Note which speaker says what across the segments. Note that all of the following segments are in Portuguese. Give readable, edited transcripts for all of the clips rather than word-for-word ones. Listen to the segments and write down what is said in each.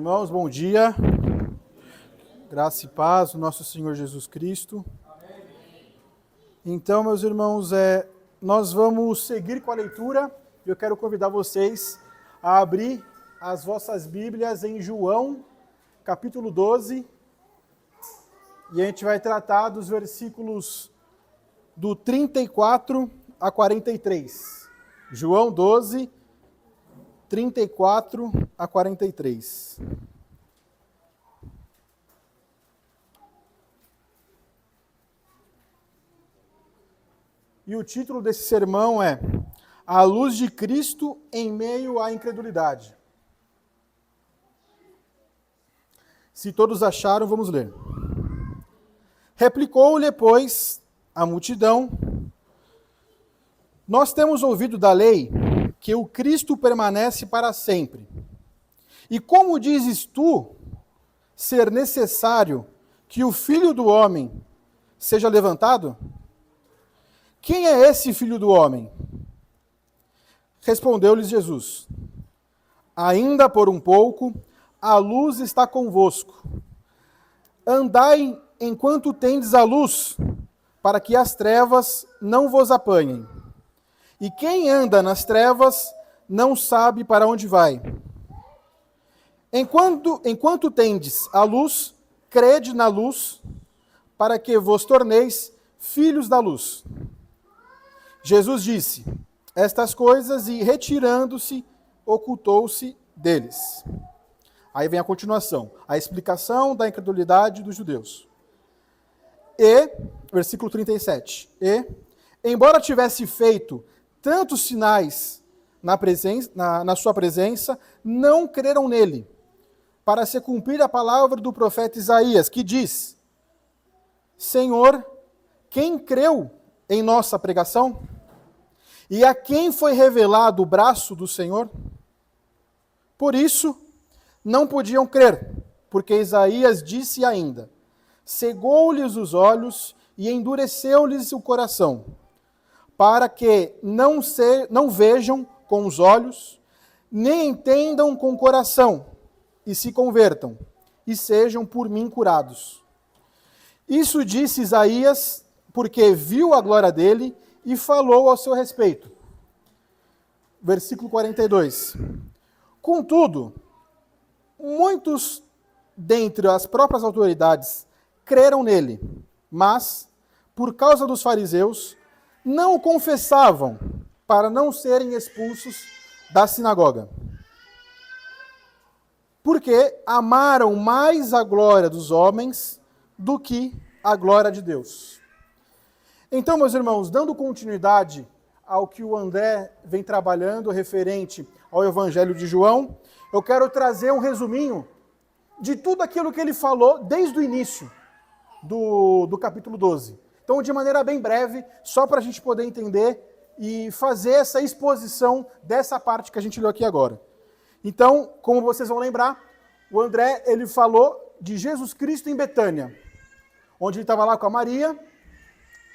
Speaker 1: Irmãos, bom dia. Graça e paz do nosso Senhor Jesus Cristo. Então, meus irmãos, nós vamos seguir com a leitura. Eu quero convidar vocês a abrir as vossas Bíblias em João, capítulo 12. E a gente vai tratar dos versículos do 34 a 43. João 12, 34 a 43. E o título desse sermão é A Luz de Cristo em Meio à Incredulidade. Se todos acharam, vamos ler. Replicou-lhe, pois, a multidão: Nós temos ouvido da lei que o Cristo permanece para sempre. E como dizes tu ser necessário que o Filho do Homem seja levantado? Quem é esse Filho do Homem? Respondeu-lhes Jesus: Ainda por um pouco a luz está convosco. Andai enquanto tendes a luz, para que as trevas não vos apanhem. E quem anda nas trevas não sabe para onde vai. Enquanto tendes a luz, crede na luz, para que vos torneis filhos da luz. Jesus disse estas coisas e, retirando-se, ocultou-se deles. Aí vem a continuação, a explicação da incredulidade dos judeus. E, versículo 37, embora tivesse feito tantos sinais na sua presença, não creram nele, para se cumprir a palavra do profeta Isaías, que diz: Senhor, quem creu em nossa pregação? E a quem foi revelado o braço do Senhor? Por isso, não podiam crer, porque Isaías disse ainda: cegou-lhes os olhos e endureceu-lhes o coração, para que não vejam com os olhos, nem entendam com o coração, e se convertam, e sejam por mim curados. Isso disse Isaías, porque viu a glória dele e falou ao seu respeito. Versículo 42. Contudo, muitos dentre as próprias autoridades creram nele, mas, por causa dos fariseus, não o confessavam, para não serem expulsos da sinagoga. Porque amaram mais a glória dos homens do que a glória de Deus. Então, meus irmãos, dando continuidade ao que o André vem trabalhando referente ao Evangelho de João, eu quero trazer um resuminho de tudo aquilo que ele falou desde o início do capítulo 12. Então, de maneira bem breve, só para a gente poder entender e fazer essa exposição dessa parte que a gente leu aqui agora. Então, como vocês vão lembrar, o André ele falou de Jesus Cristo em Betânia, onde ele estava lá com a Maria,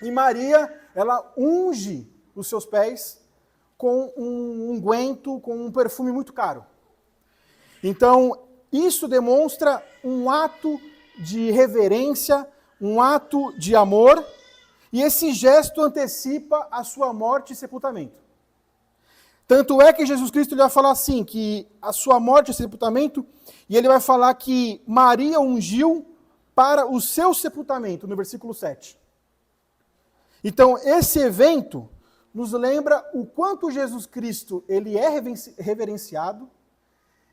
Speaker 1: e Maria, ela unge os seus pés com um unguento, com um perfume muito caro. Então, isso demonstra um ato de reverência, um ato de amor, e esse gesto antecipa a sua morte e sepultamento. Tanto é que Jesus Cristo ele vai falar assim, que a sua morte e sepultamento, e ele vai falar que Maria ungiu para o seu sepultamento, no versículo 7. Então, esse evento nos lembra o quanto Jesus Cristo ele é reverenciado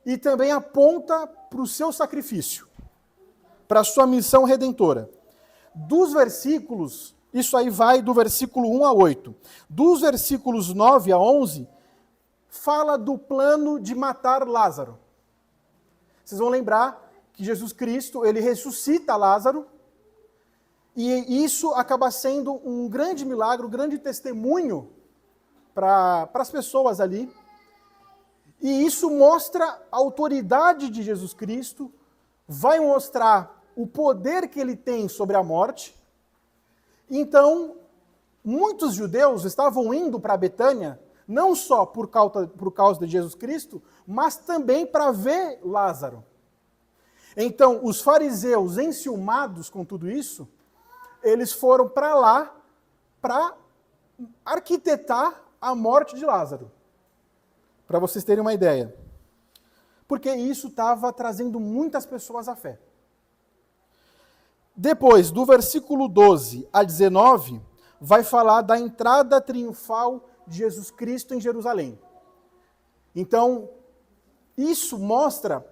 Speaker 1: e também aponta para o seu sacrifício, para a sua missão redentora. Dos versículos, isso aí vai do versículo 1 a 8. Dos versículos 9 a 11, fala do plano de matar Lázaro. Vocês vão lembrar que Jesus Cristo ele ressuscita Lázaro, e isso acaba sendo um grande milagre, um grande testemunho para as pessoas ali. E isso mostra a autoridade de Jesus Cristo, vai mostrar o poder que ele tem sobre a morte. Então, muitos judeus estavam indo para Betânia, não só por causa de Jesus Cristo, mas também para ver Lázaro. Então, os fariseus, enciumados com tudo isso, eles foram para lá para arquitetar a morte de Lázaro. Para vocês terem uma ideia. Porque isso estava trazendo muitas pessoas à fé. Depois, do versículo 12 a 19, vai falar da entrada triunfal de Jesus Cristo em Jerusalém. Então, isso mostra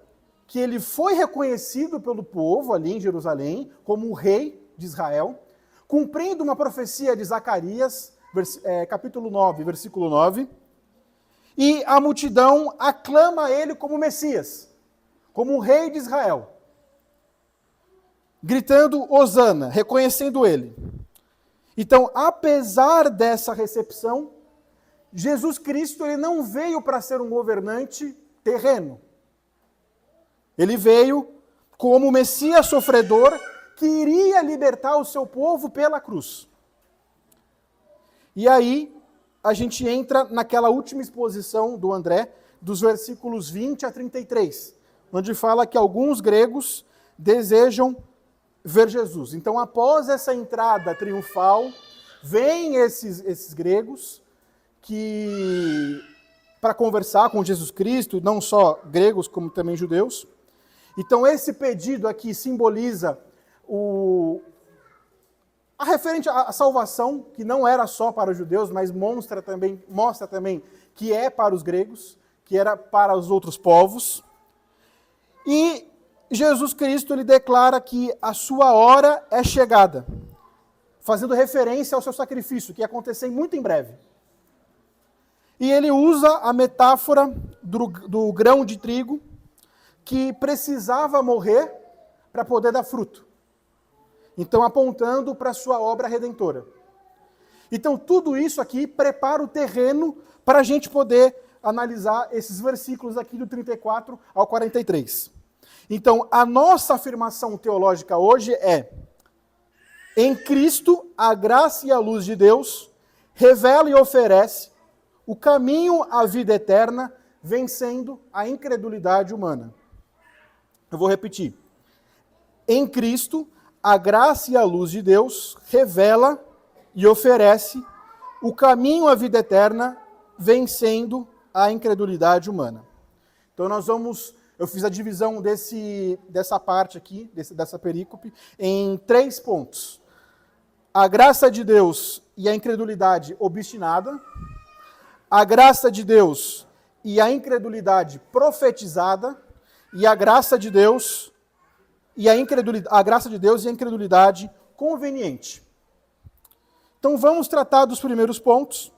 Speaker 1: que ele foi reconhecido pelo povo ali em Jerusalém como o rei de Israel, cumprindo uma profecia de Zacarias, capítulo 9, versículo 9, e a multidão aclama ele como Messias, como o rei de Israel, gritando Hosana, reconhecendo ele. Então, apesar dessa recepção, Jesus Cristo ele não veio para ser um governante terreno. Ele veio como Messias sofredor que iria libertar o seu povo pela cruz. E aí, a gente entra naquela última exposição do André, dos versículos 20 a 33, onde fala que alguns gregos desejam ver Jesus. Então, após essa entrada triunfal, vêm esses gregos para conversar com Jesus Cristo, não só gregos, como também judeus. Então, esse pedido aqui simboliza a referente à salvação, que não era só para os judeus, mas mostra também que é para os gregos, que era para os outros povos. E Jesus Cristo ele declara que a sua hora é chegada, fazendo referência ao seu sacrifício, que ia acontecer muito em breve. E ele usa a metáfora do grão de trigo, que precisava morrer para poder dar fruto. Então, apontando para a sua obra redentora. Então, tudo isso aqui prepara o terreno para a gente poder analisar esses versículos aqui do 34 ao 43. Então, a nossa afirmação teológica hoje é: em Cristo, a graça e a luz de Deus revela e oferece o caminho à vida eterna, vencendo a incredulidade humana. Eu vou repetir. Em Cristo, a graça e a luz de Deus revela e oferece o caminho à vida eterna, vencendo a incredulidade humana. Então eu fiz a divisão dessa parte aqui, dessa perícope, em 3 pontos. A graça de Deus e a incredulidade obstinada, a graça de Deus e a incredulidade profetizada, e a graça de Deus e a incredulidade conveniente. Então vamos tratar dos primeiros pontos,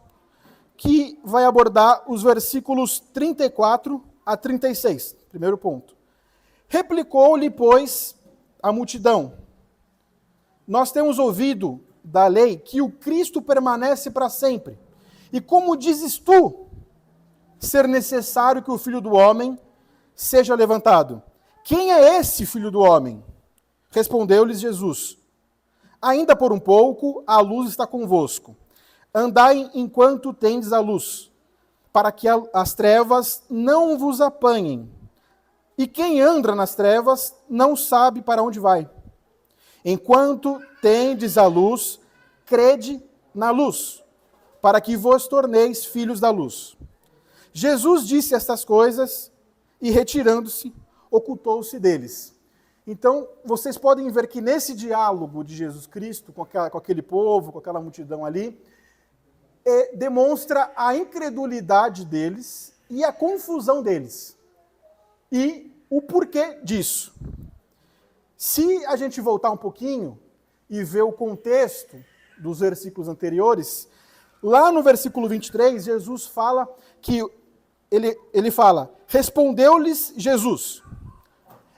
Speaker 1: que vai abordar os versículos 34 a 36. Primeiro ponto. Replicou-lhe, pois, a multidão: nós temos ouvido da lei que o Cristo permanece para sempre. E como dizes tu ser necessário que o Filho do Homem seja levantado? Quem é esse Filho do Homem? Respondeu-lhes Jesus: ainda por um pouco a luz está convosco. Andai enquanto tendes a luz, para que as trevas não vos apanhem. E quem anda nas trevas não sabe para onde vai. Enquanto tendes a luz, crede na luz, para que vos torneis filhos da luz. Jesus disse estas coisas e, retirando-se, ocultou-se deles. Então, vocês podem ver que nesse diálogo de Jesus Cristo com aquele povo, com aquela multidão ali, demonstra a incredulidade deles e a confusão deles. E o porquê disso. Se a gente voltar um pouquinho e ver o contexto dos versículos anteriores, lá no versículo 23, Jesus fala que ele fala: respondeu-lhes Jesus: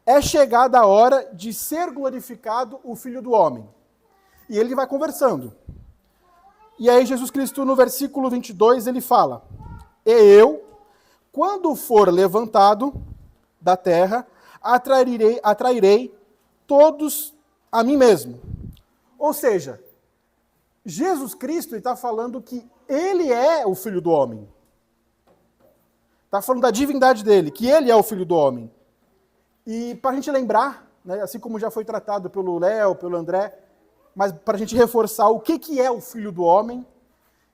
Speaker 1: é chegada a hora de ser glorificado o Filho do Homem. E ele vai conversando. E aí Jesus Cristo, no versículo 22, ele fala: e eu, quando for levantado da terra, atrairei todos a mim mesmo. Ou seja, Jesus Cristo está falando que ele é o Filho do Homem. Está falando da divindade dele, que ele é o Filho do Homem. E para a gente lembrar, né, assim como já foi tratado pelo Léo, pelo André, mas para a gente reforçar o que é o Filho do Homem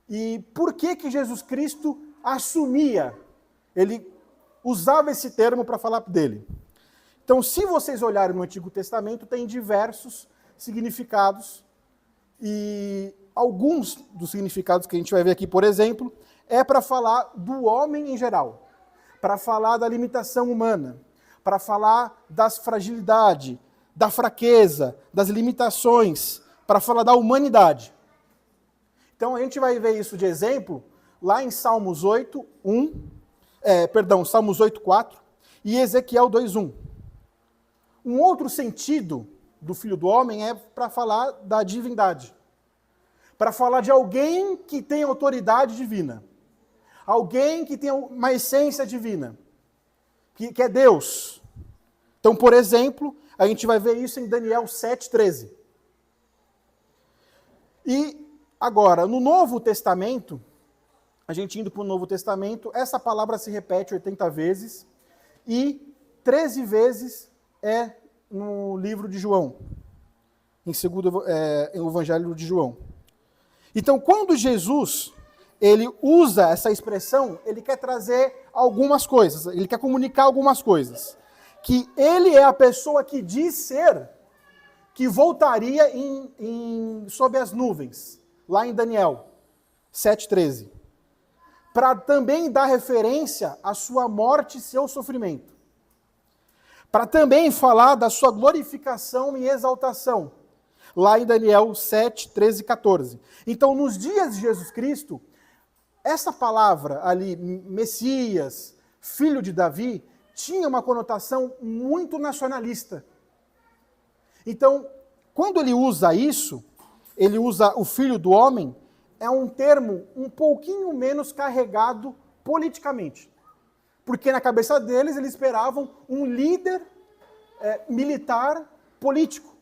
Speaker 1: e por que Jesus Cristo assumia, ele usava esse termo para falar dele. Então, se vocês olharem no Antigo Testamento, tem diversos significados e alguns dos significados que a gente vai ver aqui, por exemplo, é para falar do homem em geral, para falar da limitação humana, para falar das fragilidades, da fraqueza, das limitações, para falar da humanidade. Então a gente vai ver isso de exemplo lá em Salmos 8:4 e Ezequiel 2:1. Um outro sentido do Filho do Homem é para falar da divindade, para falar de alguém que tem autoridade divina, alguém que tem uma essência divina, que é Deus. Então, por exemplo, a gente vai ver isso em Daniel 7:13. E agora, no Novo Testamento, a gente indo para o Novo Testamento, essa palavra se repete 80 vezes e 13 vezes é no livro de João, em o Evangelho de João. Então, quando Jesus ele usa essa expressão, ele quer trazer algumas coisas, ele quer comunicar algumas coisas. Que ele é a pessoa que diz ser, que voltaria sob as nuvens, lá em Daniel 7:13. Para também dar referência à sua morte e seu sofrimento. Para também falar da sua glorificação e exaltação, lá em Daniel 7:13 e 14. Então, nos dias de Jesus Cristo, essa palavra ali, Messias, filho de Davi, tinha uma conotação muito nacionalista. Então, quando ele usa isso, ele usa o filho do homem, é um termo um pouquinho menos carregado politicamente. Porque na cabeça deles, eles esperavam um líder militar político.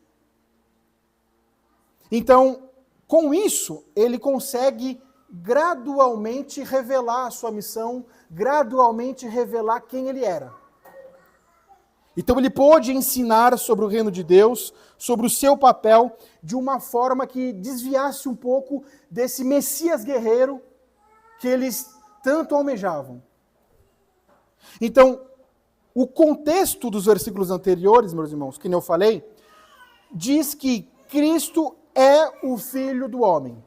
Speaker 1: Então, com isso, ele consegue gradualmente revelar a sua missão, gradualmente revelar quem ele era. Então ele pôde ensinar sobre o reino de Deus, sobre o seu papel, de uma forma que desviasse um pouco desse Messias guerreiro que eles tanto almejavam. Então, o contexto dos versículos anteriores, meus irmãos, que eu falei, diz que Cristo é o Filho do Homem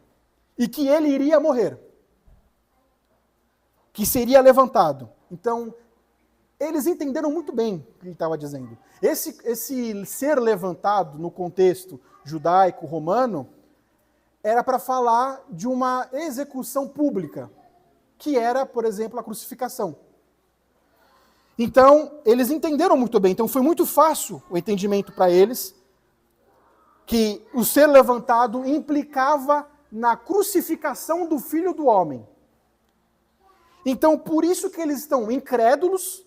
Speaker 1: e que ele iria morrer, que seria levantado. Então, eles entenderam muito bem o que ele estava dizendo. Esse ser levantado no contexto judaico, romano, era para falar de uma execução pública, que era, por exemplo, a crucificação. Então, eles entenderam muito bem. Então, foi muito fácil o entendimento para eles que o ser levantado implicava na crucificação do Filho do Homem. Então, por isso que eles estão incrédulos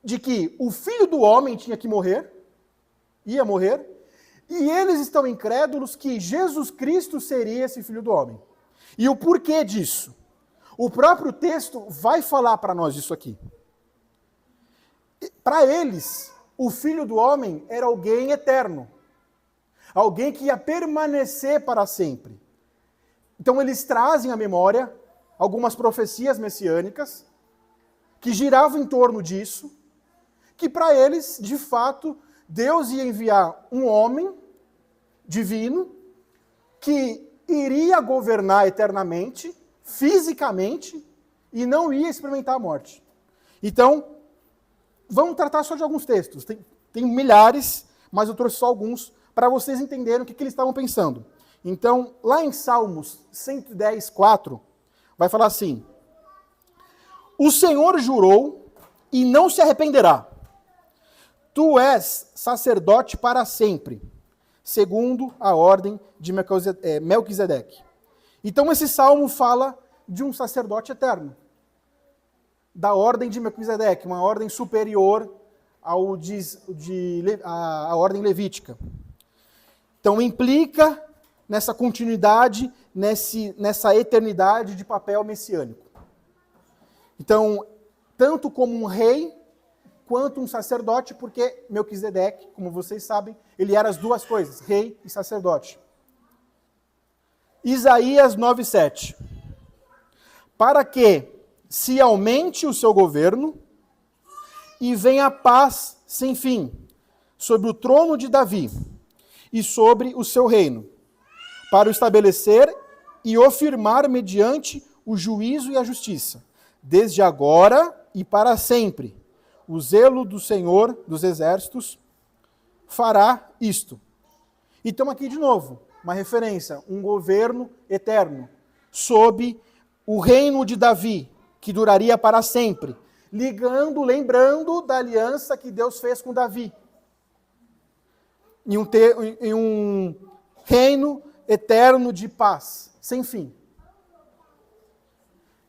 Speaker 1: de que o Filho do Homem tinha que morrer, ia morrer, e eles estão incrédulos que Jesus Cristo seria esse Filho do Homem. E o porquê disso? O próprio texto vai falar para nós isso aqui. Para eles, o Filho do Homem era alguém eterno, alguém que ia permanecer para sempre. Então eles trazem à memória algumas profecias messiânicas que giravam em torno disso, que para eles, de fato, Deus ia enviar um homem divino que iria governar eternamente, fisicamente, e não ia experimentar a morte. Então, vamos tratar só de alguns textos. Tem milhares, mas eu trouxe só alguns para vocês entenderem o que eles estavam pensando. Então, lá em Salmos 110:4, vai falar assim: o Senhor jurou e não se arrependerá. Tu és sacerdote para sempre, segundo a ordem de Melquisedeque. Então esse salmo fala de um sacerdote eterno, da ordem de Melquisedeque, uma ordem superior à ordem levítica. Então implica nessa continuidade, nessa eternidade de papel messiânico. Então, tanto como um rei, quanto um sacerdote, porque Melquisedeque, como vocês sabem, ele era as duas coisas, rei e sacerdote. Isaías 9:7. Para que se aumente o seu governo e venha a paz sem fim sobre o trono de Davi e sobre o seu reino, para o estabelecer e o firmar mediante o juízo e a justiça, desde agora e para sempre. O zelo do Senhor dos Exércitos fará isto. Então aqui de novo, uma referência, um governo eterno, sob o reino de Davi, que duraria para sempre, lembrando da aliança que Deus fez com Davi. Em um reino eterno de paz, sem fim.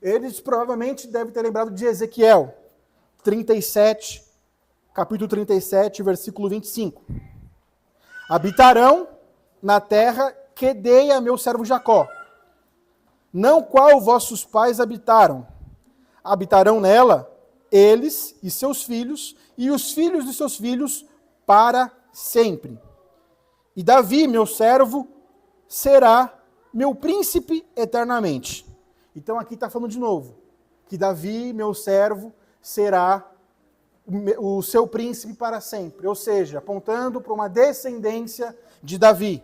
Speaker 1: Eles provavelmente devem ter lembrado de Ezequiel 37, capítulo 37, versículo 25. Habitarão na terra que dei a meu servo Jacó, não qual vossos pais habitaram. Habitarão nela eles e seus filhos, e os filhos de seus filhos para sempre. E Davi, meu servo, será meu príncipe eternamente. Então aqui está falando de novo, que Davi, meu servo, será o seu príncipe para sempre. Ou seja, apontando para uma descendência de Davi,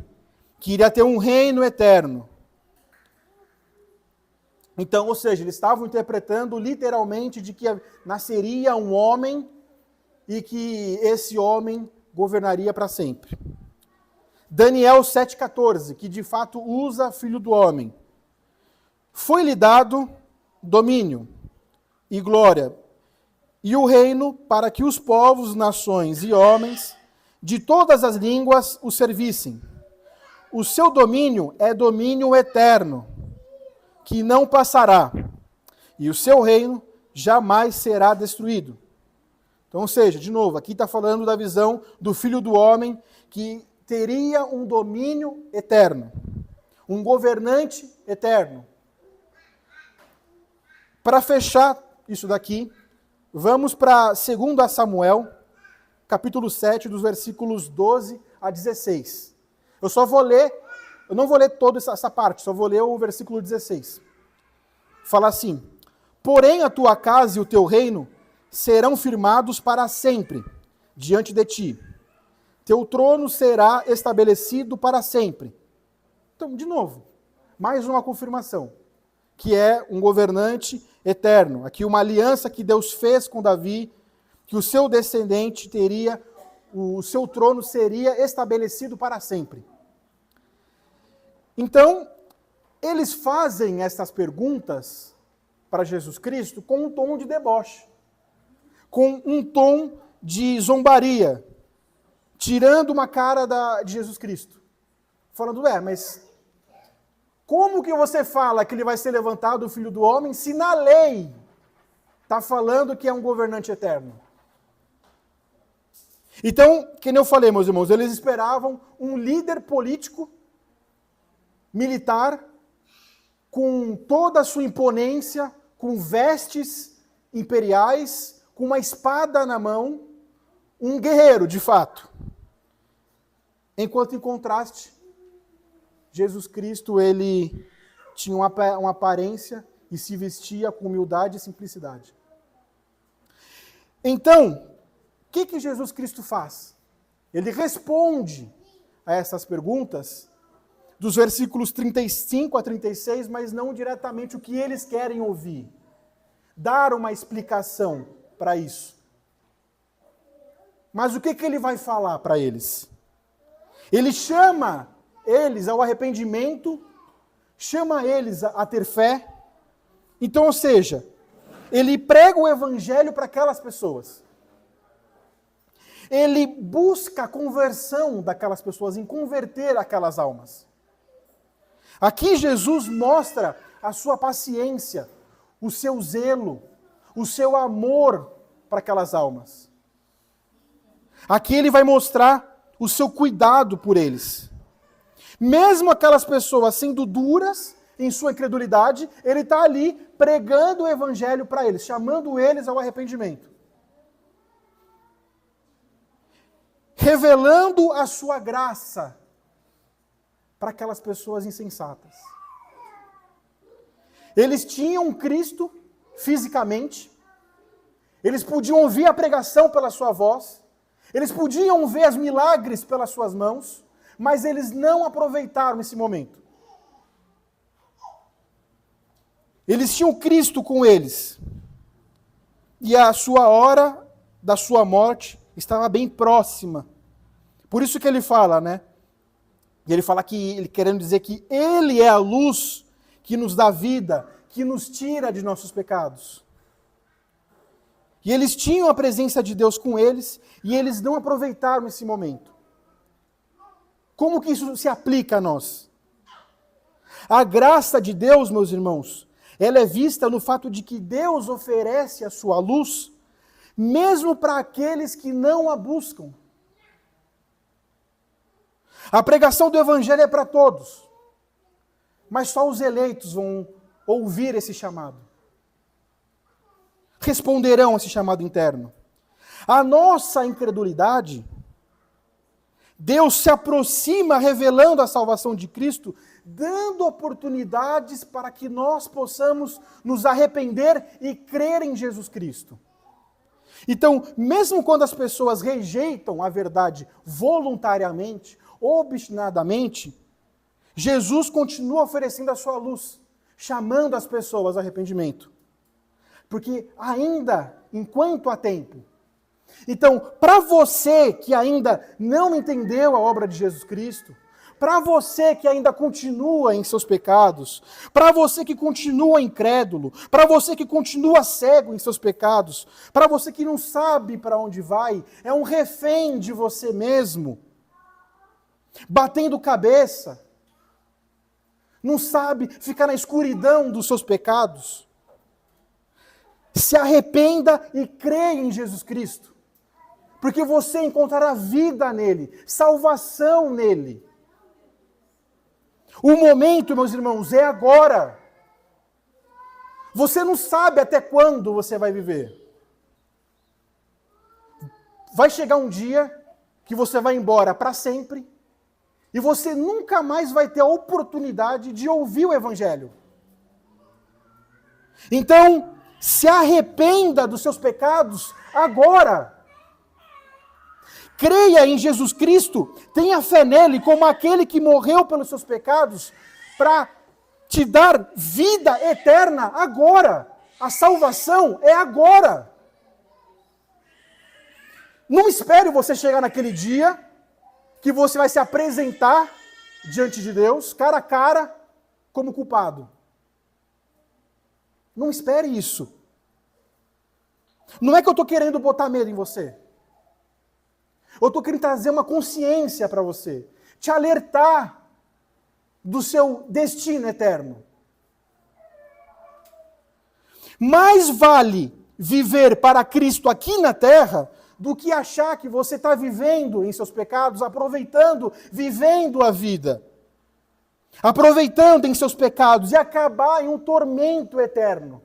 Speaker 1: que iria ter um reino eterno. Então, ou seja, eles estavam interpretando literalmente de que nasceria um homem e que esse homem governaria para sempre. Daniel 7,14, que de fato usa filho do homem. Foi-lhe dado domínio e glória e o reino para que os povos, nações e homens de todas as línguas o servissem. O seu domínio é domínio eterno, que não passará, e o seu reino jamais será destruído. Então, ou seja, de novo, aqui está falando da visão do Filho do Homem, que teria um domínio eterno, um governante eterno. Para fechar isso daqui, vamos para 2 Samuel, capítulo 7, dos versículos 12 a 16. Eu não vou ler toda essa parte, só vou ler o versículo 16. Fala assim: porém a tua casa e o teu reino serão firmados para sempre diante de ti. Teu trono será estabelecido para sempre. Então, de novo, mais uma confirmação, que é um governante eterno. Aqui uma aliança que Deus fez com Davi, que o seu descendente teria, o seu trono seria estabelecido para sempre. Então, eles fazem essas perguntas para Jesus Cristo com um tom de deboche, com um tom de zombaria, tirando uma cara de Jesus Cristo. Falando, mas como que você fala que ele vai ser levantado, o Filho do Homem, se na lei está falando que é um governante eterno? Então, que nem eu falei, meus irmãos, eles esperavam um líder político, militar, com toda a sua imponência, com vestes imperiais, com uma espada na mão, um guerreiro, de fato. Enquanto, em contraste, Jesus Cristo, ele tinha uma aparência e se vestia com humildade e simplicidade. Então, o que Jesus Cristo faz? Ele responde a essas perguntas dos versículos 35 a 36, mas não diretamente o que eles querem ouvir. Dar uma explicação para isso. Mas o que ele vai falar para eles? Ele chama eles ao arrependimento, chama eles a ter fé. Então, ou seja, ele prega o evangelho para aquelas pessoas. Ele busca a conversão daquelas pessoas, em converter aquelas almas. Aqui Jesus mostra a sua paciência, o seu zelo, o seu amor para aquelas almas. Aqui ele vai mostrar o seu cuidado por eles. Mesmo aquelas pessoas sendo duras em sua incredulidade, ele está ali pregando o evangelho para eles, chamando eles ao arrependimento. revelando a sua graça para aquelas pessoas insensatas. Eles tinham Cristo fisicamente, eles podiam ouvir a pregação pela sua voz, eles podiam ver os milagres pelas suas mãos, mas eles não aproveitaram esse momento. Eles tinham Cristo com eles, e a sua hora da sua morte estava bem próxima. Por isso que ele fala, né? Ele fala que, ele querendo dizer que ele é a luz que nos dá vida, que nos tira de nossos pecados. E eles tinham a presença de Deus com eles, e eles não aproveitaram esse momento. Como que isso se aplica a nós? A graça de Deus, meus irmãos, ela é vista no fato de que Deus oferece a sua luz, mesmo para aqueles que não a buscam. A pregação do Evangelho é para todos, mas só os eleitos vão ouvir esse chamado. Responderão a esse chamado interno. A nossa incredulidade, Deus se aproxima revelando a salvação de Cristo, dando oportunidades para que nós possamos nos arrepender e crer em Jesus Cristo. Então, mesmo quando as pessoas rejeitam a verdade voluntariamente, obstinadamente, Jesus continua oferecendo a sua luz, chamando as pessoas ao arrependimento. Porque ainda, enquanto há tempo. Então, para você que ainda não entendeu a obra de Jesus Cristo, para você que ainda continua em seus pecados, para você que continua incrédulo, para você que continua cego em seus pecados, para você que não sabe para onde vai, é um refém de você mesmo, batendo cabeça, não sabe ficar na escuridão dos seus pecados. Se arrependa e creia em Jesus Cristo, porque você encontrará vida nele, salvação nele. O momento, meus irmãos, é agora. Você não sabe até quando você vai viver. Vai chegar um dia que você vai embora para sempre e você nunca mais vai ter a oportunidade de ouvir o Evangelho. Então, se arrependa dos seus pecados agora. Creia em Jesus Cristo, tenha fé nele como aquele que morreu pelos seus pecados para te dar vida eterna agora. A salvação é agora. Não espere você chegar naquele dia que você vai se apresentar diante de Deus, cara a cara, como culpado. Não espere isso. Não é que eu estou querendo botar medo em você. Eu estou querendo trazer uma consciência para você, te alertar do seu destino eterno. Mais vale viver para Cristo aqui na terra do que achar que você está vivendo em seus pecados, aproveitando, vivendo a vida. Aproveitando em seus pecados e acabar em um tormento eterno.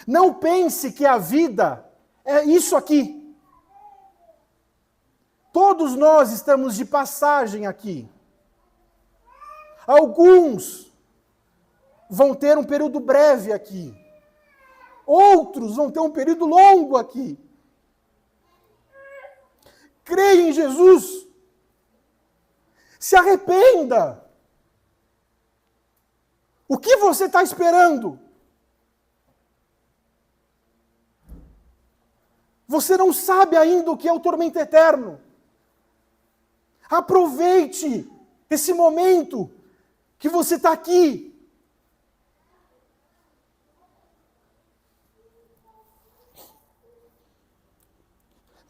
Speaker 1: Não pense que a vida é isso aqui. Todos nós estamos de passagem aqui. Alguns vão ter um período breve aqui. Outros vão ter um período longo aqui. Creia em Jesus. Se arrependa. O que você está esperando? Você não sabe ainda o que é o tormento eterno. Aproveite esse momento que você está aqui.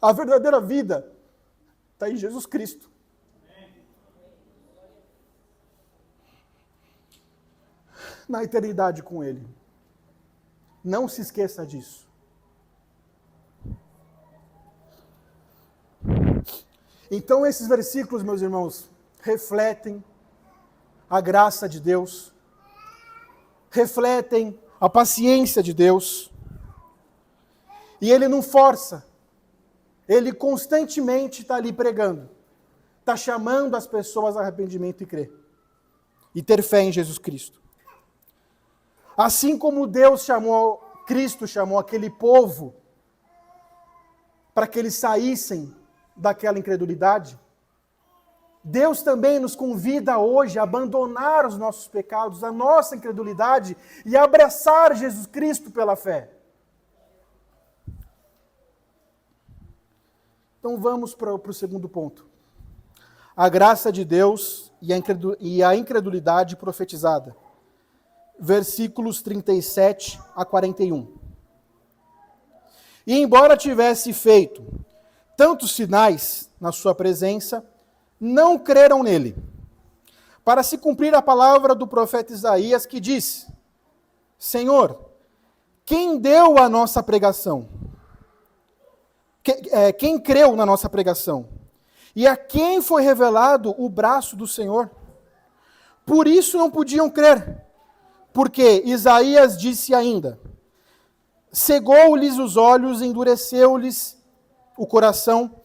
Speaker 1: A verdadeira vida está em Jesus Cristo. Na eternidade com Ele. Não se esqueça disso. Então esses versículos, meus irmãos, refletem a graça de Deus, refletem a paciência de Deus, e Ele não força, Ele constantemente está ali pregando. Está chamando as pessoas a arrependimento e crer. E ter fé em Jesus Cristo. Assim como Cristo chamou aquele povo para que eles saíssem daquela incredulidade, Deus também nos convida hoje a abandonar os nossos pecados, a nossa incredulidade e abraçar Jesus Cristo pela fé. Então vamos para o segundo ponto. A graça de Deus e a incredulidade profetizada. Versículos 37 a 41. E embora tivesse feito tantos sinais na sua presença, não creram nele, para se cumprir a palavra do profeta Isaías, que diz: Senhor, quem deu a nossa pregação? Quem creu na nossa pregação? E a quem foi revelado o braço do Senhor? Por isso não podiam crer, porque Isaías disse ainda: cegou-lhes os olhos, endureceu-lhes o coração,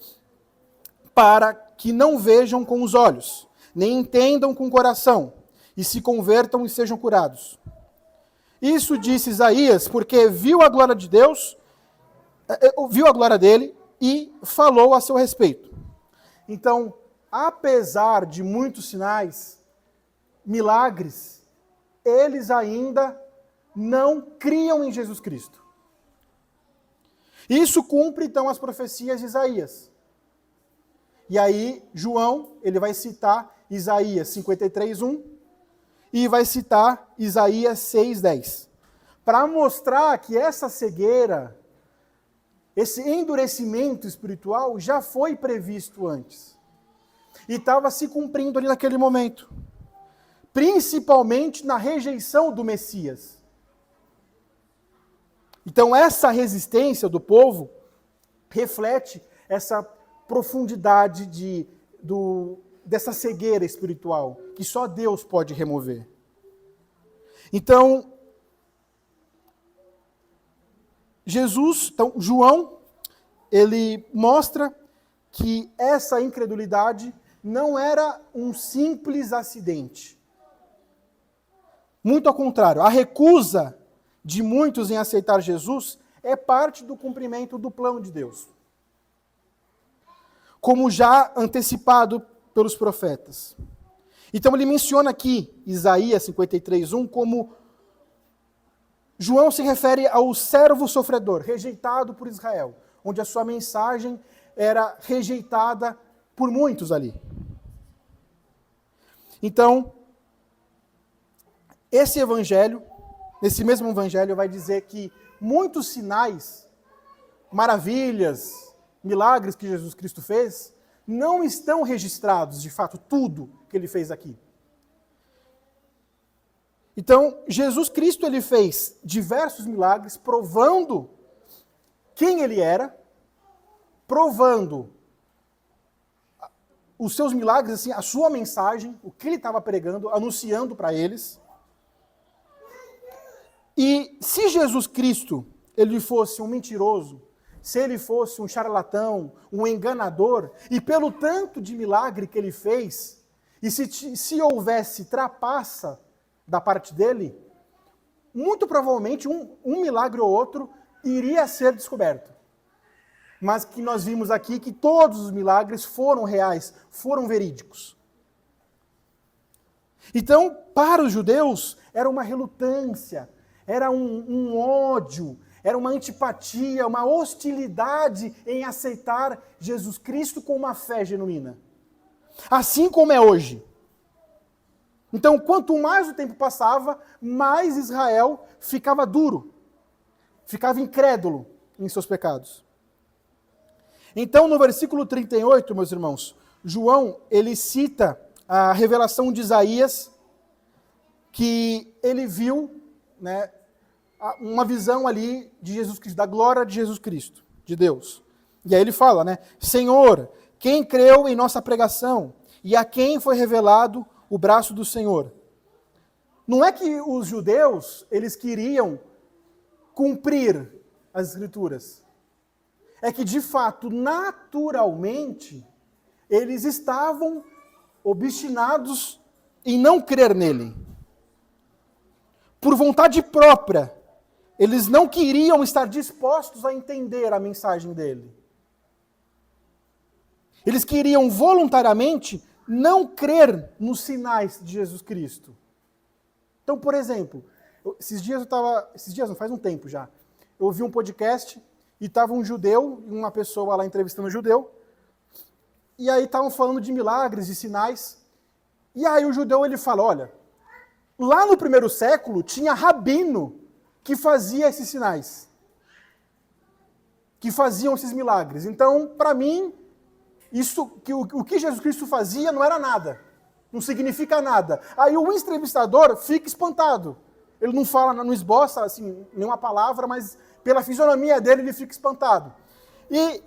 Speaker 1: para que não vejam com os olhos, nem entendam com o coração, e se convertam e sejam curados. Isso disse Isaías, porque viu a glória de Deus, viu a glória dele e falou a seu respeito. Então, apesar de muitos sinais, milagres, eles ainda não criam em Jesus Cristo. Isso cumpre, então, as profecias de Isaías. E aí, João, ele vai citar Isaías 53:1 e vai citar Isaías 6:10, para mostrar que essa cegueira, esse endurecimento espiritual já foi previsto antes. E estava se cumprindo ali naquele momento. Principalmente na rejeição do Messias. Então essa resistência do povo reflete essa profundidade dessa cegueira espiritual, que só Deus pode remover. Então, João, ele mostra que essa incredulidade não era um simples acidente. Muito ao contrário, a recusa de muitos em aceitar Jesus é parte do cumprimento do plano de Deus, como já antecipado pelos profetas. Então ele menciona aqui Isaías 53:1 como João se refere ao servo sofredor, rejeitado por Israel, onde a sua mensagem era rejeitada por muitos ali. Então, esse mesmo evangelho vai dizer que muitos sinais, maravilhas, milagres que Jesus Cristo fez, não estão registrados, de fato, tudo que ele fez aqui. Então, Jesus Cristo, ele fez diversos milagres, provando quem ele era, provando os seus milagres, assim, a sua mensagem, o que ele estava pregando, anunciando para eles. E se Jesus Cristo, ele fosse um mentiroso, se ele fosse um charlatão, um enganador, e pelo tanto de milagre que ele fez, e se houvesse trapaça da parte dele, muito provavelmente um milagre ou outro iria ser descoberto. Mas que nós vimos aqui que todos os milagres foram reais, foram verídicos. Então, para os judeus, era uma relutância, era um ódio, era uma antipatia, uma hostilidade em aceitar Jesus Cristo com uma fé genuína. Assim como é hoje. Então, quanto mais o tempo passava, mais Israel ficava duro, ficava incrédulo em seus pecados. Então, no versículo 38, meus irmãos, João, ele cita a revelação de Isaías, que ele viu, né, uma visão ali de Jesus Cristo, da glória de Jesus Cristo, de Deus. E aí ele fala, né, Senhor, quem creu em nossa pregação e a quem foi revelado o braço do Senhor? Não é que os judeus, eles queriam cumprir as Escrituras. é que, de fato, naturalmente, eles estavam obstinados em não crer nele. Por vontade própria, eles não queriam estar dispostos a entender a mensagem dele. Eles queriam voluntariamente não crer nos sinais de Jesus Cristo. Então, por exemplo, esses dias não faz um tempo já, eu ouvi um podcast e estava um judeu, uma pessoa lá entrevistando um judeu, e aí estavam falando de milagres, de sinais, e aí o judeu ele fala, olha, lá no primeiro século tinha rabino que fazia esses sinais, que faziam esses milagres. Então, para mim, o que Jesus Cristo fazia não era nada, não significa nada. Aí o entrevistador fica espantado. Ele não fala, não esboça assim, nenhuma palavra, mas pela fisionomia dele ele fica espantado. E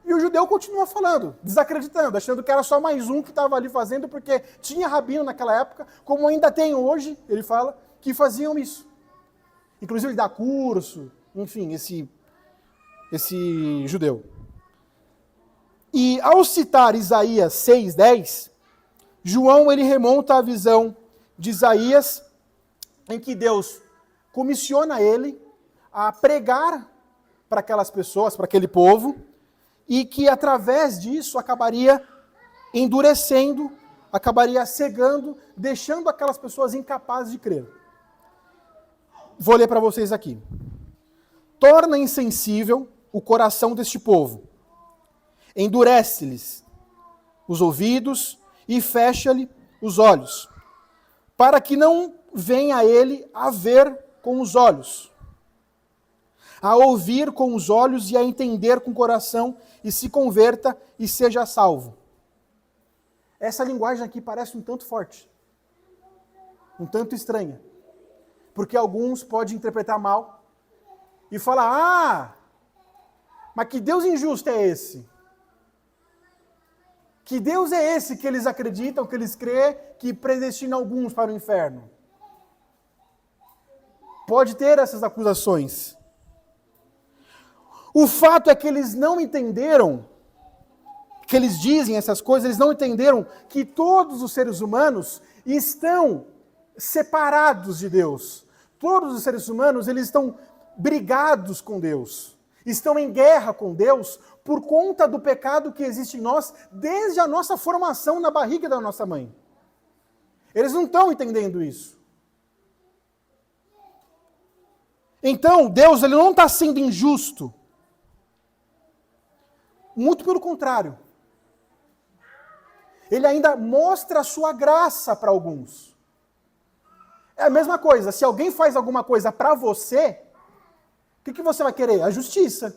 Speaker 1: o judeu continua falando, desacreditando, achando que era só mais um que estava ali fazendo, porque tinha rabino naquela época, como ainda tem hoje, ele fala, que faziam isso. Inclusive ele dá curso, enfim, esse judeu. E ao citar Isaías 6:10, João ele remonta à visão de Isaías, em que Deus comissiona ele a pregar para aquelas pessoas, para aquele povo, e que através disso acabaria endurecendo, acabaria cegando, deixando aquelas pessoas incapazes de crer. Vou ler para vocês aqui. Torna insensível o coração deste povo, endurece-lhes os ouvidos e fecha-lhe os olhos, para que não venha ele a ver com os olhos, a ouvir com os olhos e a entender com o coração, e se converta e seja salvo. Essa linguagem aqui parece um tanto forte, um tanto estranha, porque alguns podem interpretar mal e falar, mas que Deus injusto é esse? Que Deus é esse que eles acreditam, que eles creem, que predestina alguns para o inferno? Pode ter essas acusações. O fato é que eles não entenderam, que eles dizem essas coisas, eles não entenderam que todos os seres humanos estão separados de Deus. Todos os seres humanos, eles estão brigados com Deus, estão em guerra com Deus por conta do pecado que existe em nós desde a nossa formação na barriga da nossa mãe. Eles não estão entendendo isso. Então, Deus ele não está sendo injusto. Muito pelo contrário. Ele ainda mostra a sua graça para alguns. É a mesma coisa, se alguém faz alguma coisa para você, o que você vai querer? A justiça.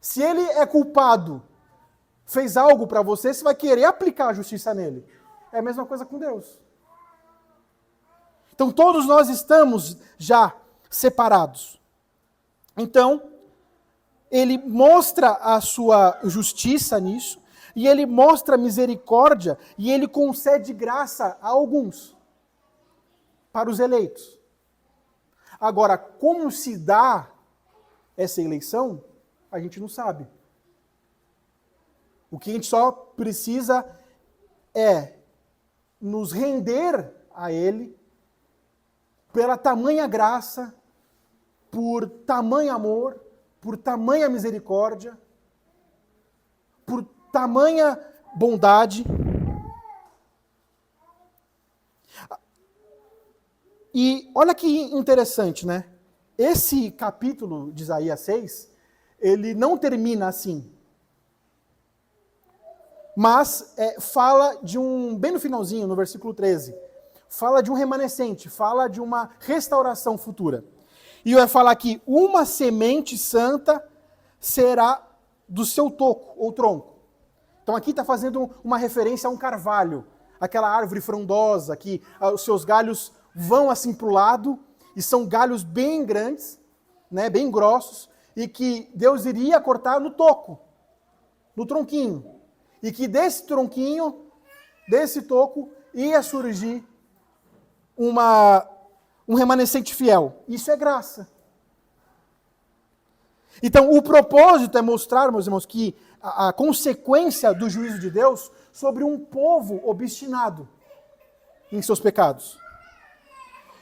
Speaker 1: Se ele é culpado, fez algo para você, você vai querer aplicar a justiça nele. É a mesma coisa com Deus. Então todos nós estamos já separados. Então, ele mostra a sua justiça nisso, e ele mostra misericórdia, e ele concede graça a alguns, para os eleitos. Agora, como se dá essa eleição, a gente não sabe. O que a gente só precisa é nos render a ele, pela tamanha graça, por tamanho amor, por tamanha misericórdia, por tamanha bondade. E olha que interessante, né? Esse capítulo de Isaías 6, ele não termina assim. Mas fala de bem no finalzinho, no versículo 13, fala de um remanescente, fala de uma restauração futura. E vai falar que uma semente santa será do seu toco ou tronco. Então aqui está fazendo uma referência a um carvalho, aquela árvore frondosa que os seus galhos vão assim para o lado, e são galhos bem grandes, né, bem grossos, e que Deus iria cortar no toco, no tronquinho. E que desse tronquinho, desse toco, ia surgir um remanescente fiel. Isso é graça. Então, o propósito é mostrar, meus irmãos, que a consequência do juízo de Deus sobre um povo obstinado em seus pecados.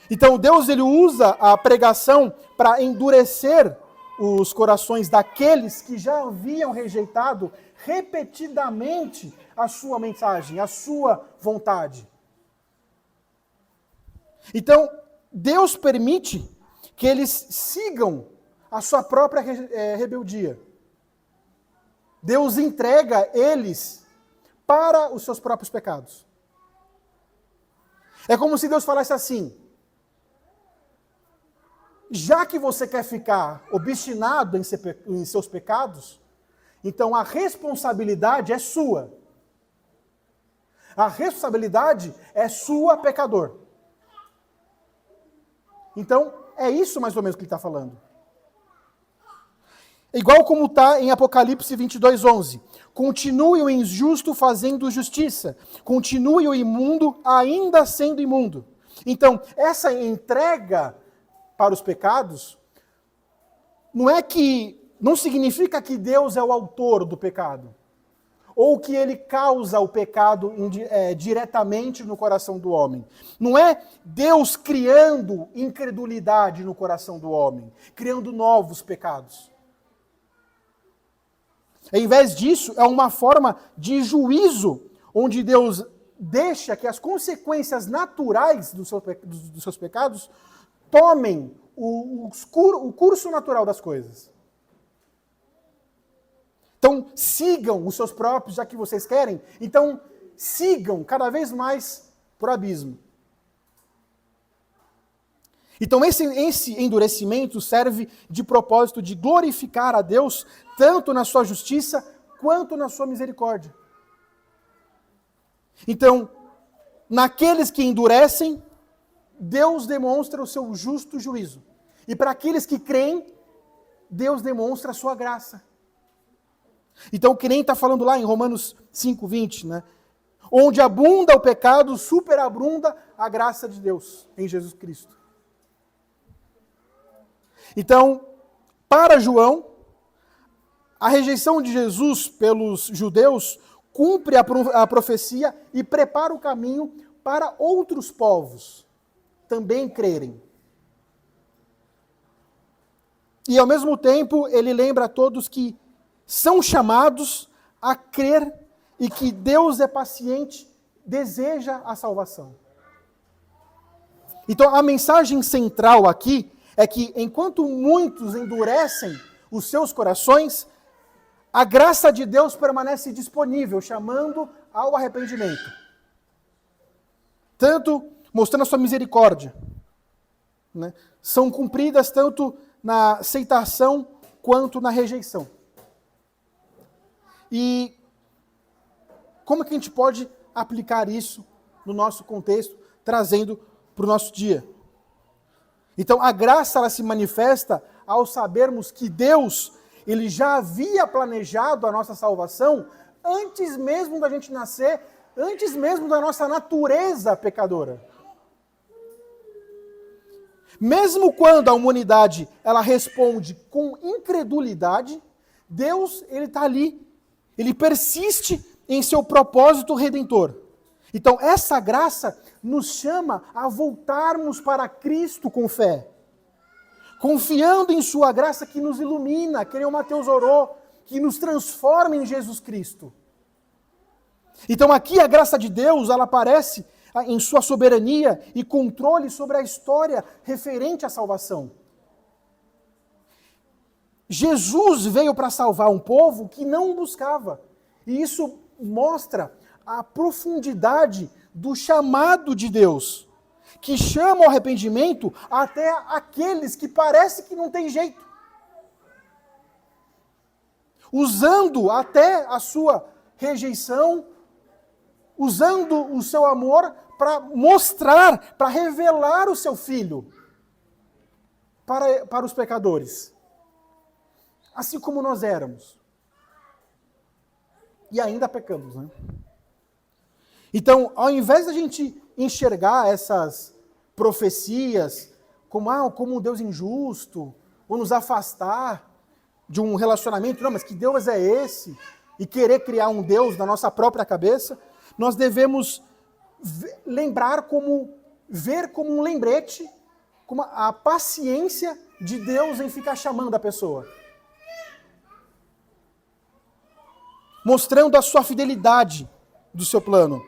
Speaker 1: Então, Deus ele usa a pregação para endurecer os corações daqueles que já haviam rejeitado repetidamente a sua mensagem, a sua vontade. Então, Deus permite que eles sigam a sua própria rebeldia. Deus entrega eles para os seus próprios pecados. É como se Deus falasse assim: já que você quer ficar obstinado em seus pecados, então a responsabilidade é sua. A responsabilidade é sua, pecador. Então, é isso mais ou menos que ele está falando. Igual como está em Apocalipse 22:11. Continue o injusto fazendo justiça. Continue o imundo ainda sendo imundo. Então, essa entrega para os pecados não significa que Deus é o autor do pecado. Ou que ele causa o pecado diretamente no coração do homem. Não é Deus criando incredulidade no coração do homem, criando novos pecados. Em vez disso, é uma forma de juízo, onde Deus deixa que as consequências naturais dos seus pecados tomem o curso natural das coisas. Então, sigam os seus próprios, já que vocês querem. Então, sigam cada vez mais para o abismo. Então, esse endurecimento serve de propósito de glorificar a Deus, tanto na sua justiça, quanto na sua misericórdia. Então, naqueles que endurecem, Deus demonstra o seu justo juízo. E para aqueles que creem, Deus demonstra a sua graça. Então, que nem está falando lá em Romanos 5:20, né? Onde abunda o pecado, superabunda a graça de Deus em Jesus Cristo. Então, para João, a rejeição de Jesus pelos judeus cumpre a profecia e prepara o caminho para outros povos também crerem. E, ao mesmo tempo, ele lembra a todos que são chamados a crer e que Deus é paciente, deseja a salvação. Então, a mensagem central aqui é que, enquanto muitos endurecem os seus corações, a graça de Deus permanece disponível, chamando ao arrependimento. Tanto mostrando a sua misericórdia, né? São cumpridas tanto na aceitação quanto na rejeição. E como que a gente pode aplicar isso no nosso contexto, trazendo para o nosso dia? Então, a graça ela se manifesta ao sabermos que Deus ele já havia planejado a nossa salvação antes mesmo da gente nascer, antes mesmo da nossa natureza pecadora. Mesmo quando a humanidade ela responde com incredulidade, Deus ele está ali. Ele persiste em seu propósito redentor. Então, essa graça nos chama a voltarmos para Cristo com fé. Confiando em sua graça que nos ilumina, que nem o Mateus orou, que nos transforma em Jesus Cristo. Então, aqui a graça de Deus, ela aparece em sua soberania e controle sobre a história referente à salvação. Jesus veio para salvar um povo que não o buscava. E isso mostra a profundidade do chamado de Deus, que chama ao arrependimento até aqueles que parece que não tem jeito. Usando até a sua rejeição, usando o seu amor para mostrar, para revelar o seu Filho para os pecadores. Assim como nós éramos. E ainda pecamos, né? Então, ao invés da gente enxergar essas profecias como um Deus injusto, ou nos afastar, de um relacionamento, não, mas que Deus é esse, e querer criar um Deus na nossa própria cabeça, nós devemos ver como um lembrete, como a paciência de Deus em ficar chamando a pessoa. Mostrando a sua fidelidade do seu plano.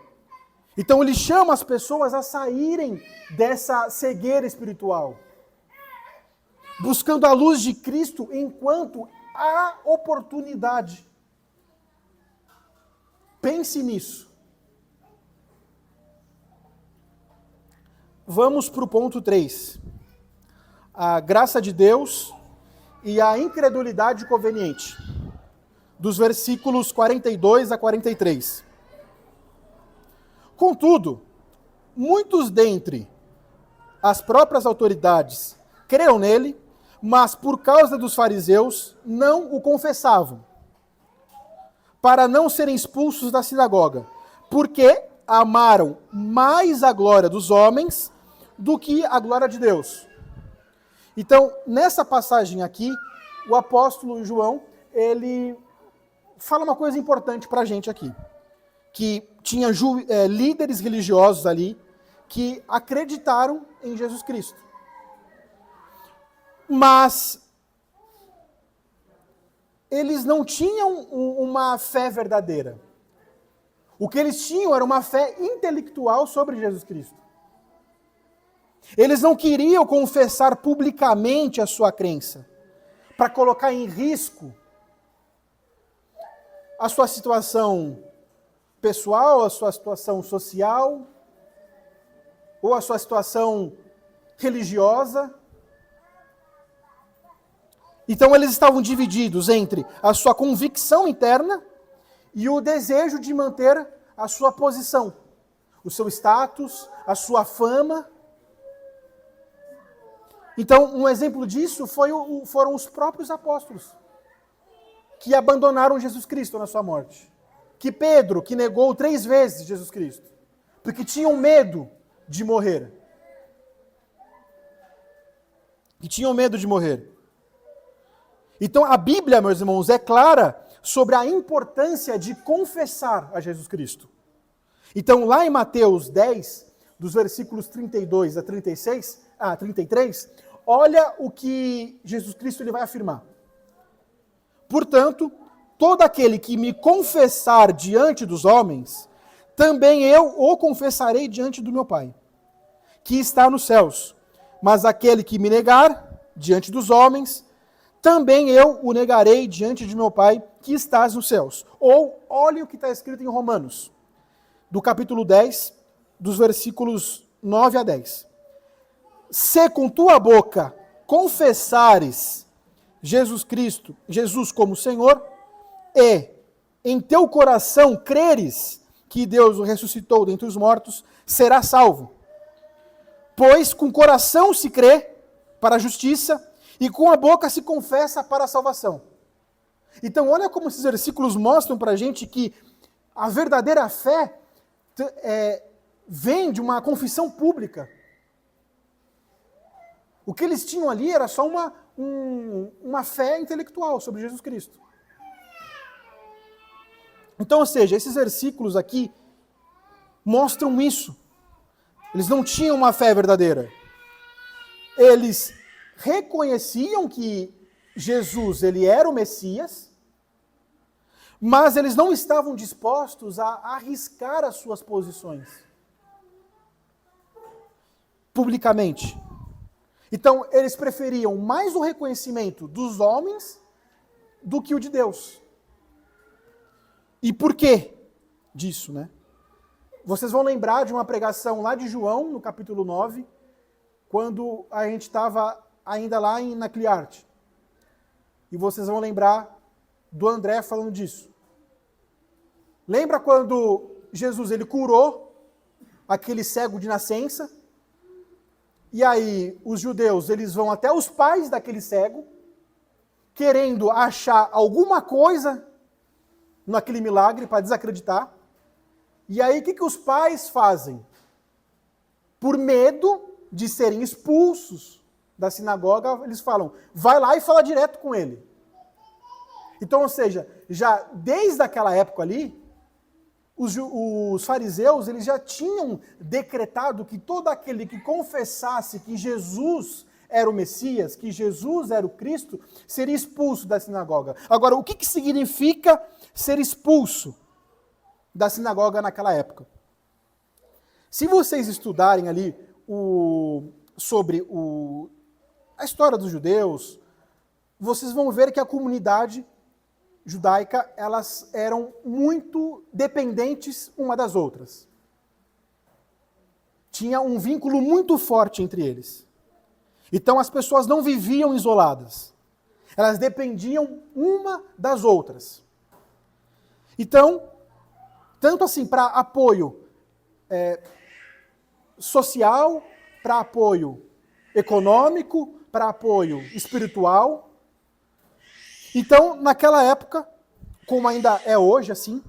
Speaker 1: Então ele chama as pessoas a saírem dessa cegueira espiritual, buscando a luz de Cristo enquanto há oportunidade. Pense nisso. Vamos para o ponto 3. A graça de Deus e a incredulidade conveniente. Dos versículos 42 a 43. Contudo, muitos dentre as próprias autoridades creram nele, mas por causa dos fariseus não o confessavam, para não serem expulsos da sinagoga, porque amaram mais a glória dos homens do que a glória de Deus. Então, nessa passagem aqui, o apóstolo João, ele fala uma coisa importante para a gente aqui, que tinha líderes religiosos ali que acreditaram em Jesus Cristo. Mas eles não tinham uma fé verdadeira. O que eles tinham era uma fé intelectual sobre Jesus Cristo. Eles não queriam confessar publicamente a sua crença, para colocar em risco a sua situação pessoal, a sua situação social, ou a sua situação religiosa. Então eles estavam divididos entre a sua convicção interna e o desejo de manter a sua posição, o seu status, a fama. Então, um exemplo disso foram os próprios apóstolos, que abandonaram Jesus Cristo na sua morte. Que Pedro, que negou 3 vezes Jesus Cristo, porque tinham medo de morrer. E tinham medo de morrer. Então, a Bíblia, meus irmãos, é clara sobre a importância de confessar a Jesus Cristo. Então, lá em Mateus 10, dos versículos 32 a 33, olha o que Jesus Cristo ele vai afirmar. Portanto, todo aquele que me confessar diante dos homens, também eu o confessarei diante do meu Pai, que está nos céus. Mas aquele que me negar diante dos homens, também eu o negarei diante de meu Pai, que estás nos céus. Ou, olhe o que está escrito em Romanos, do capítulo 10, dos versículos 9 a 10. Se com tua boca confessares Jesus como Senhor, e em teu coração creres que Deus o ressuscitou dentre os mortos, serás salvo. Pois com o coração se crê para a justiça, e com a boca se confessa para a salvação. Então, olha como esses versículos mostram para a gente que a verdadeira fé vem de uma confissão pública. O que eles tinham ali era só uma fé intelectual sobre Jesus Cristo. Então, ou seja, esses versículos aqui mostram isso. Eles não tinham uma fé verdadeira. Eles reconheciam que Jesus ele era o Messias, mas eles não estavam dispostos a arriscar as suas posições publicamente. Então, eles preferiam mais o reconhecimento dos homens do que o de Deus. E por quê disso, né? Vocês vão lembrar de uma pregação lá de João, no capítulo 9, quando a gente estava ainda lá na Cliarte. E vocês vão lembrar do André falando disso. Lembra quando Jesus ele curou aquele cego de nascença? E aí os judeus eles vão até os pais daquele cego, querendo achar alguma coisa naquele milagre para desacreditar. E aí o que os pais fazem? Por medo de serem expulsos da sinagoga, eles falam, vai lá e fala direto com ele. Então, ou seja, já desde aquela época ali, os fariseus eles já tinham decretado que todo aquele que confessasse que Jesus era o Messias, que Jesus era o Cristo, seria expulso da sinagoga. Agora, o que significa ser expulso da sinagoga naquela época? Se vocês estudarem ali sobre a história dos judeus, vocês vão ver que a comunidade judaica, elas eram muito dependentes uma das outras. Tinha um vínculo muito forte entre eles. Então as pessoas não viviam isoladas. Elas dependiam uma das outras. Então, tanto assim para apoio social, para apoio econômico, para apoio espiritual. Então, naquela época, como ainda é hoje assim,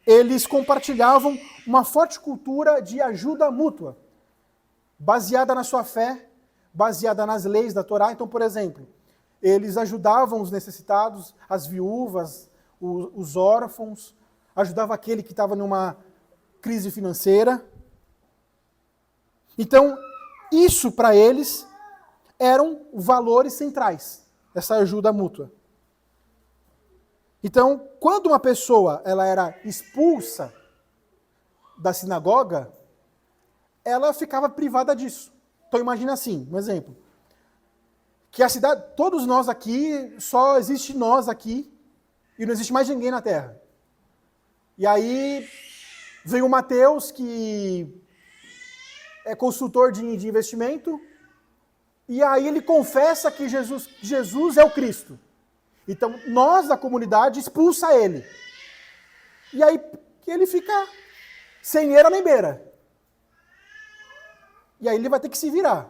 Speaker 1: eles compartilhavam uma forte cultura de ajuda mútua, baseada na sua fé, baseada nas leis da Torá. Então, por exemplo, eles ajudavam os necessitados, as viúvas, os órfãos, ajudavam aquele que estava numa crise financeira. Então, isso para eles eram valores centrais, essa ajuda mútua. Então, quando uma pessoa ela era expulsa da sinagoga, ela ficava privada disso. Então imagina assim, um exemplo. Que a cidade, todos nós aqui, só existe nós aqui, e não existe mais ninguém na Terra. E aí vem o Mateus, que é consultor de investimento, e aí ele confessa que Jesus é o Cristo. Então, nós da comunidade expulsa ele. E aí ele fica sem eira nem beira. E aí ele vai ter que se virar.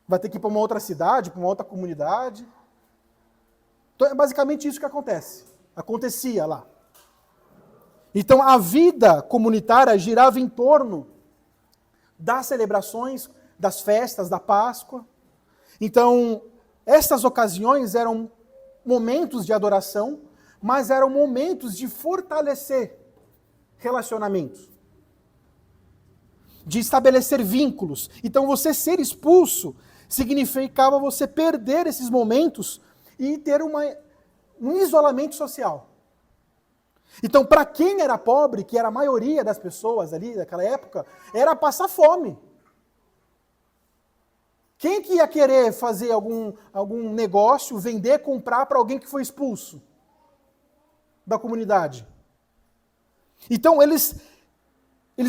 Speaker 1: Vai ter que ir para uma outra cidade, para uma outra comunidade. Então é basicamente isso que acontece. Acontecia lá. Então a vida comunitária girava em torno das celebrações, das festas, da Páscoa. Então, essas ocasiões eram momentos de adoração, mas eram momentos de fortalecer relacionamentos, de estabelecer vínculos. Então, você ser expulso significava você perder esses momentos e ter um isolamento social. Então, para quem era pobre, que era a maioria das pessoas ali daquela época, era passar fome. Quem que ia querer fazer algum negócio, vender, comprar para alguém que foi expulso da comunidade? Então, eles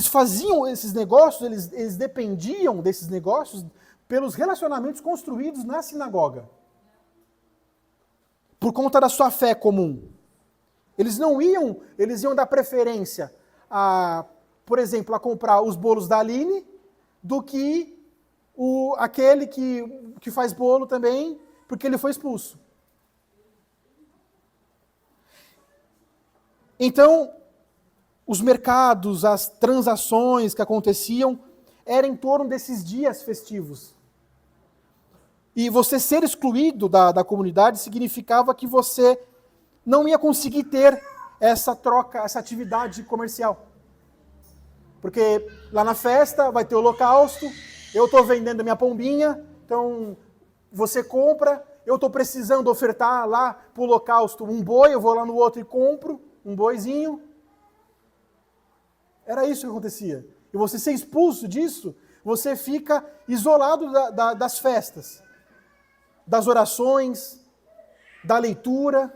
Speaker 1: faziam esses negócios, eles dependiam desses negócios pelos relacionamentos construídos na sinagoga. Por conta da sua fé comum. Eles iam dar preferência por exemplo, a comprar os bolos da Aline, do que aquele que faz bolo também, porque ele foi expulso. Então, os mercados, as transações que aconteciam, eram em torno desses dias festivos. E você ser excluído da comunidade significava que você não ia conseguir ter essa troca, essa atividade comercial. Porque lá na festa vai ter o holocausto, eu estou vendendo a minha pombinha, então você compra, eu estou precisando ofertar lá para o holocausto um boi, eu vou lá no outro e compro um boizinho. Era isso que acontecia. E você ser expulso disso, você fica isolado das festas, das orações, da leitura.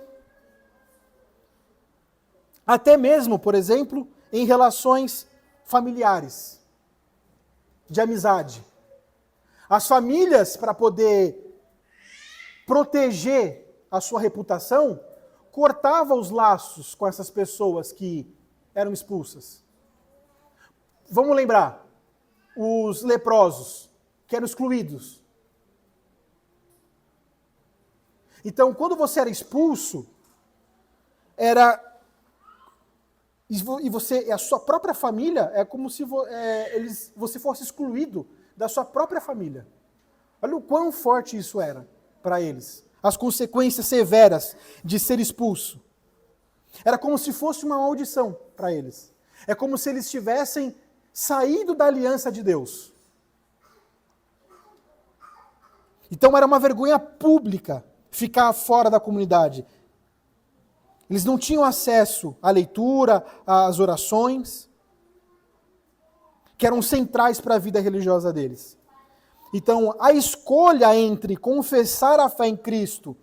Speaker 1: Até mesmo, por exemplo, em relações familiares, de amizade. As famílias, para poder proteger a sua reputação, cortavam os laços com essas pessoas que eram expulsas. Vamos lembrar, os leprosos, que eram excluídos. Então, quando você era expulso, e a sua própria família é como se você fosse excluído da sua própria família. Olha o quão forte isso era para eles. as consequências severas de ser expulso. Era como se fosse uma maldição para eles. É como se eles tivessem saído da aliança de Deus. Então era uma vergonha pública ficar fora da comunidade. Eles não tinham acesso à leitura, às orações, que eram centrais para a vida religiosa deles. Então, a escolha entre confessar a fé em Cristo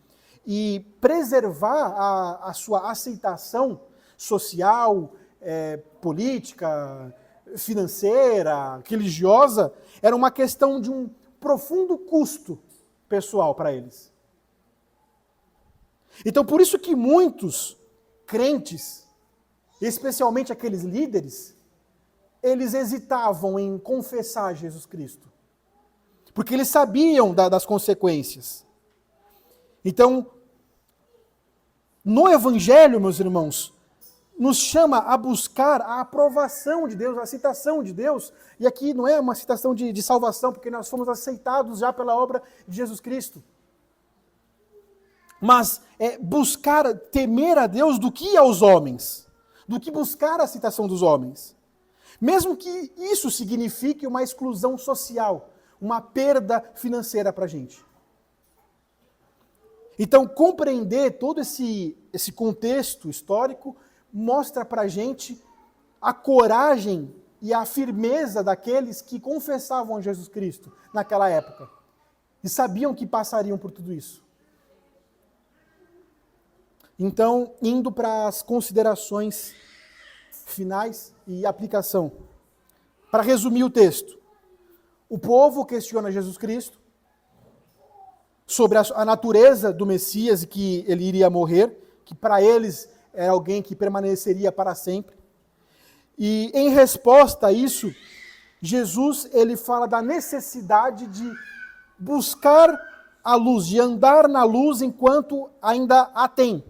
Speaker 1: e preservar a sua aceitação social, política, financeira, religiosa, era uma questão de um profundo custo pessoal para eles. Então, por isso que muitos crentes, especialmente aqueles líderes, eles hesitavam em confessar Jesus Cristo. Porque eles sabiam das consequências. Então, no Evangelho, meus irmãos, nos chama a buscar a aprovação de Deus, a aceitação de Deus. E aqui não é uma citação de salvação, porque nós fomos aceitados já pela obra de Jesus Cristo. Mas é buscar temer a Deus do que aos homens, do que buscar a aceitação dos homens. Mesmo que isso signifique uma exclusão social, uma perda financeira para a gente. Então, compreender todo esse contexto histórico mostra para a gente a coragem e a firmeza daqueles que confessavam Jesus Cristo naquela época e sabiam que passariam por tudo isso. Então, indo para as considerações finais e aplicação. Para resumir o texto, o povo questiona Jesus Cristo sobre a natureza do Messias e que ele iria morrer, que para eles era alguém que permaneceria para sempre. E em resposta a isso, Jesus ele fala da necessidade de buscar a luz, de andar na luz enquanto ainda a tem,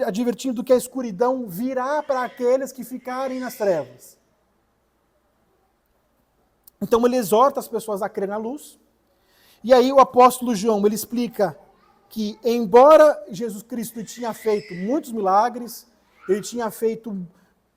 Speaker 1: advertindo que a escuridão virá para aqueles que ficarem nas trevas. Então ele exorta as pessoas a crer na luz. E aí o apóstolo João, ele explica que embora Jesus Cristo tinha feito muitos milagres, ele tinha feito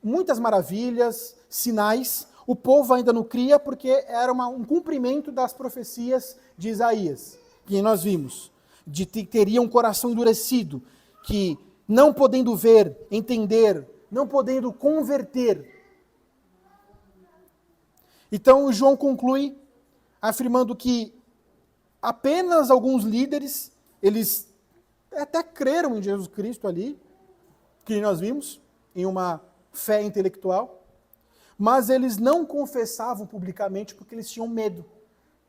Speaker 1: muitas maravilhas, sinais, o povo ainda não cria porque era um cumprimento das profecias de Isaías, que nós vimos, de que teria um coração endurecido, que não podendo ver, entender, não podendo converter. Então João conclui afirmando que apenas alguns líderes, eles até creram em Jesus Cristo ali, que nós vimos, em uma fé intelectual, mas eles não confessavam publicamente porque eles tinham medo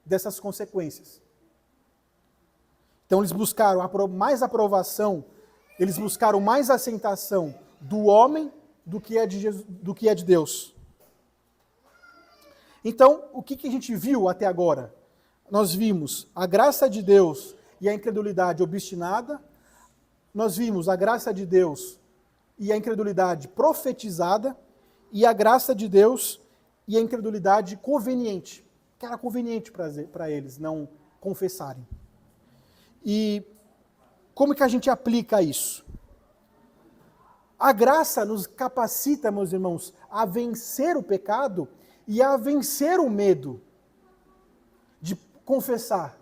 Speaker 1: dessas consequências. Então eles buscaram mais aprovação, eles buscaram mais aceitação do homem do que é de Deus. Então, o que a gente viu até agora? Nós vimos a graça de Deus e a incredulidade obstinada, nós vimos a graça de Deus e a incredulidade profetizada, e a graça de Deus e a incredulidade conveniente, que era conveniente para eles não confessarem. E como que a gente aplica isso? A graça nos capacita, meus irmãos, a vencer o pecado e a vencer o medo de confessar.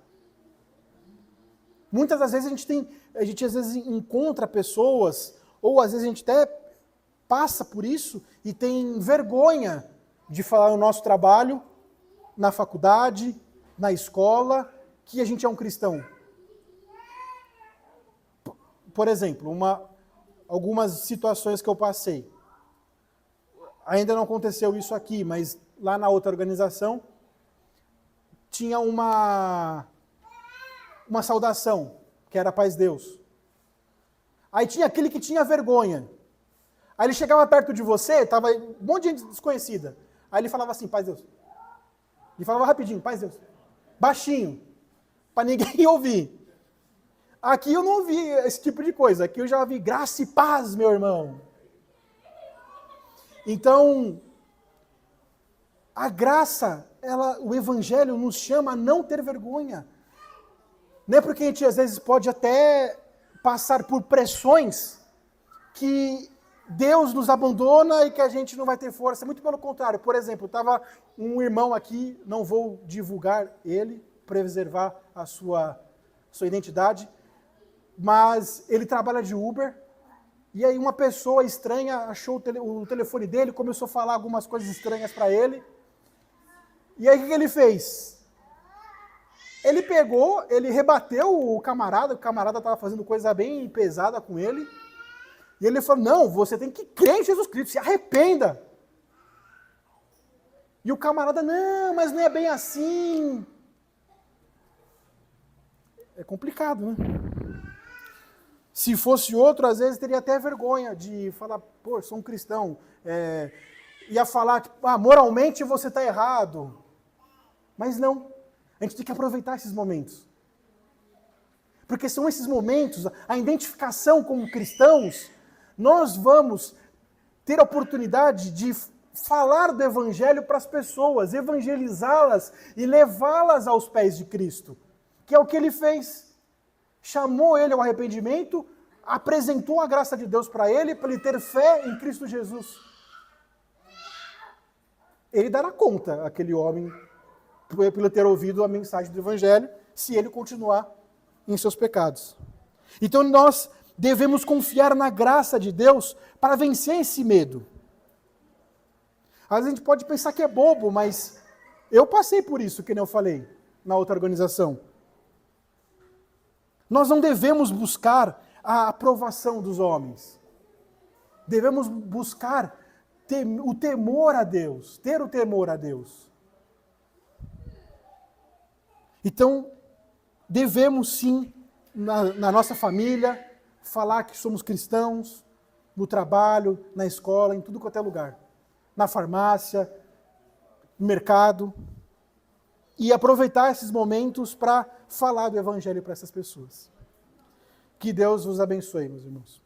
Speaker 1: Muitas das vezes a gente às vezes encontra pessoas, ou às vezes a gente até passa por isso e tem vergonha de falar no nosso trabalho, na faculdade, na escola, que a gente é um cristão. Por exemplo, algumas situações que eu passei. Ainda não aconteceu isso aqui, mas lá na outra organização tinha uma saudação, que era Paz Deus. Aí tinha aquele que tinha vergonha. Aí ele chegava perto de você, estava um monte de gente desconhecida. Aí ele falava assim, Paz Deus. Ele falava rapidinho, Paz Deus. Baixinho, para ninguém ouvir. Aqui eu não ouvi esse tipo de coisa. Aqui eu já ouvi graça e paz, meu irmão. Então, a graça, o Evangelho nos chama a não ter vergonha. Não é porque a gente às vezes pode até passar por pressões que Deus nos abandona e que a gente não vai ter força. Muito pelo contrário. Por exemplo, estava um irmão aqui, não vou divulgar ele, preservar a sua identidade, mas ele trabalha de Uber, e aí uma pessoa estranha achou o telefone dele, começou a falar algumas coisas estranhas para ele, e aí o que ele fez? Ele pegou, ele rebateu o camarada estava fazendo coisa bem pesada com ele, e ele falou, não, você tem que crer em Jesus Cristo, se arrependa. E o camarada, não, mas não é bem assim. É complicado, né? Se fosse outro, às vezes teria até vergonha de falar, pô, sou um cristão. Ia falar, tipo, moralmente você está errado. Mas não, a gente tem que aproveitar esses momentos. Porque são esses momentos, a identificação como cristãos, nós vamos ter a oportunidade de falar do Evangelho para as pessoas, evangelizá-las e levá-las aos pés de Cristo, que é o que ele fez. Chamou ele ao arrependimento, apresentou a graça de Deus para ele ter fé em Cristo Jesus. Ele dará conta, aquele homem, pelo ter ouvido a mensagem do Evangelho, se ele continuar em seus pecados. Então nós devemos confiar na graça de Deus para vencer esse medo. Às vezes a gente pode pensar que é bobo, mas eu passei por isso, que nem eu falei, na outra organização. Nós não devemos buscar a aprovação dos homens. Devemos buscar o temor a Deus, ter o temor a Deus. Então, devemos sim, na nossa família, falar que somos cristãos, no trabalho, na escola, em tudo quanto é lugar. Na farmácia, no mercado. E aproveitar esses momentos para falar do Evangelho para essas pessoas. Que Deus os abençoe, meus irmãos.